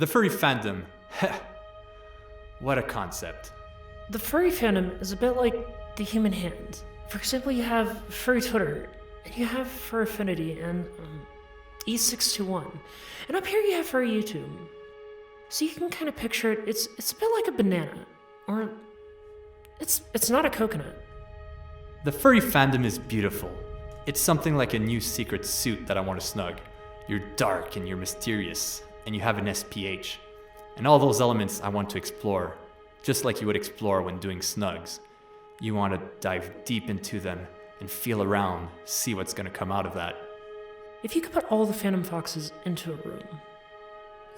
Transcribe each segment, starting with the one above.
The furry fandom. What a concept. The furry fandom is a bit like the human hand. For example, you have furry Twitter, and you have fur affinity and E621, and up here you have furry YouTube. So you can kind of picture it. It's a bit like a banana, or it's not a coconut. The furry fandom is beautiful. It's something like a new secret suit that I want to snug. You're dark and you're mysterious, and you have an SPH. And all those elements I want to explore, just like you would explore when doing snugs. You want to dive deep into them and feel around, see what's going to come out of that. If you could put all the Phantom Foxes into a room,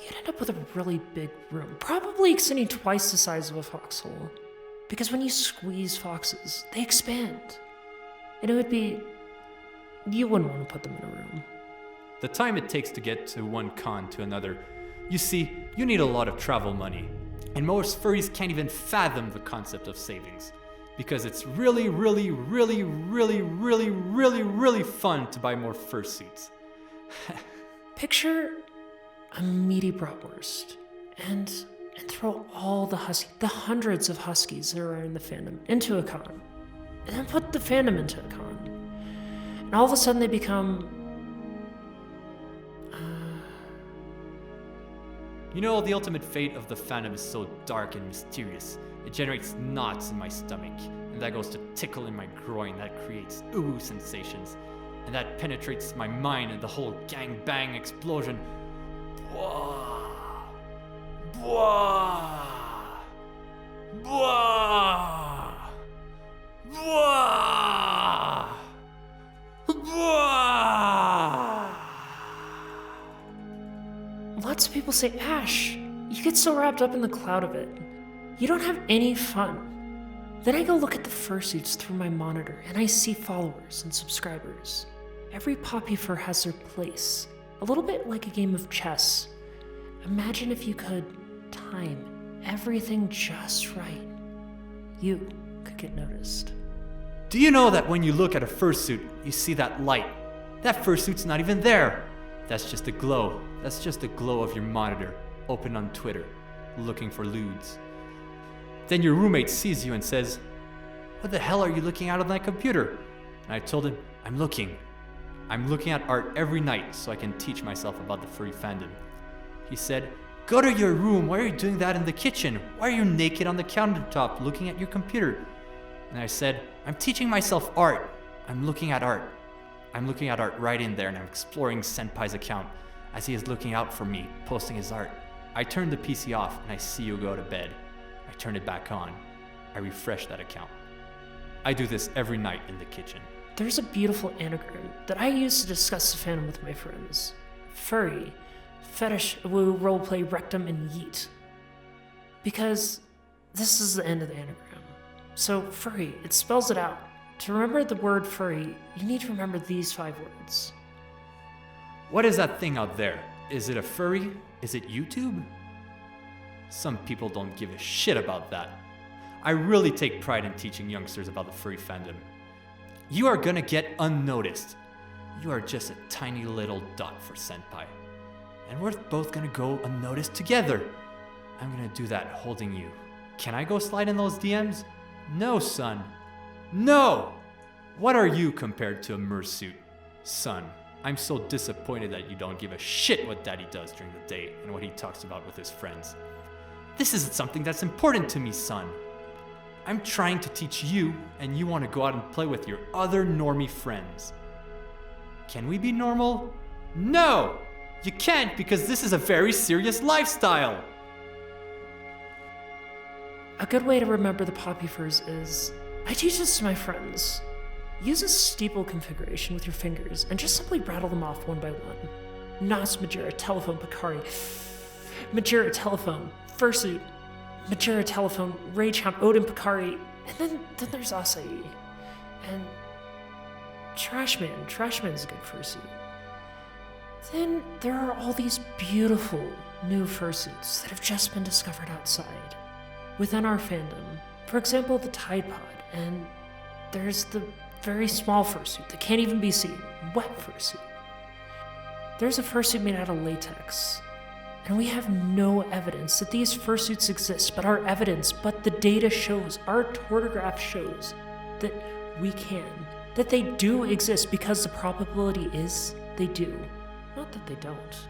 you'd end up with a really big room, probably extending twice the size of a foxhole. Because when you squeeze foxes, they expand. And it would be... you wouldn't want to put them in a room. The time it takes to get to one con to another, you see, you need a lot of travel money. And most furries can't even fathom the concept of savings. Because it's really, really, really, really, really, really, really fun to buy more fursuits. Picture a meaty bratwurst and throw all the hundreds of huskies that are in the fandom into a con. And then put the fandom into a con. And all of a sudden they become... You know, the ultimate fate of the fandom is so dark and mysterious. It generates knots in my stomach, and that goes to tickle in my groin. That creates ooh sensations, and that penetrates my mind and the whole gang bang explosion. Bwah! Bwah! Bwah! Bwah! Bwah! Lots of people say, Ash, you get so wrapped up in the cloud of it. You don't have any fun. Then I go look at the fursuits through my monitor and I see followers and subscribers. Every poppy fur has their place, a little bit like a game of chess. Imagine if you could time everything just right. You could get noticed. Do you know that when you look at a fursuit, you see that light? That fursuit's not even there. That's just a glow. That's just the glow of your monitor, open on Twitter, looking for lewds. Then your roommate sees you and says, "What the hell are you looking at on that computer?" And I told him, I'm looking at art every night so I can teach myself about the furry fandom. He said, "Go to your room. Why are you doing that in the kitchen? Why are you naked on the countertop looking at your computer?" And I said, "I'm teaching myself art. I'm looking at art. I'm looking at art right in there, and I'm exploring Senpai's account as he is looking out for me, posting his art. I turn the PC off and I see you go to bed. I turn it back on. I refresh that account. I do this every night in the kitchen." There's a beautiful anagram that I use to discuss the fandom with my friends. Furry, fetish, woo, roleplay, rectum, and yeet. Because this is the end of the anagram. So furry, it spells it out. To remember the word furry, you need to remember these 5 words. What is that thing out there? Is it a furry? Is it YouTube? Some people don't give a shit about that. I really take pride in teaching youngsters about the furry fandom. You are gonna get unnoticed. You are just a tiny little dot for Senpai. And we're both gonna go unnoticed together. I'm gonna do that holding you. Can I go slide in those DMs? No, son. No! What are you compared to a fursuit? Son, I'm so disappointed that you don't give a shit what daddy does during the day and what he talks about with his friends. This isn't something that's important to me, son. I'm trying to teach you, and you want to go out and play with your other normie friends. Can we be normal? No! You can't, because this is a very serious lifestyle! A good way to remember the poppy furs is, I teach this to my friends. Use a steeple configuration with your fingers and just simply rattle them off one by one. Nos, Majera, Telephone, Picari, Majera, Telephone, Fursuit, Majera, Telephone, Raychamp, Odin, Picari, and then there's Acai. And Trashman. Trashman's a good fursuit. Then there are all these beautiful new fursuits that have just been discovered outside, within our fandom. For example, the Tide Pod, and there's the very small fursuit that can't even be seen, wet fursuit. There's a fursuit made out of latex. And we have no evidence that these fursuits exist, but the data shows, our tortograph shows that that they do exist because the probability is they do. Not that they don't.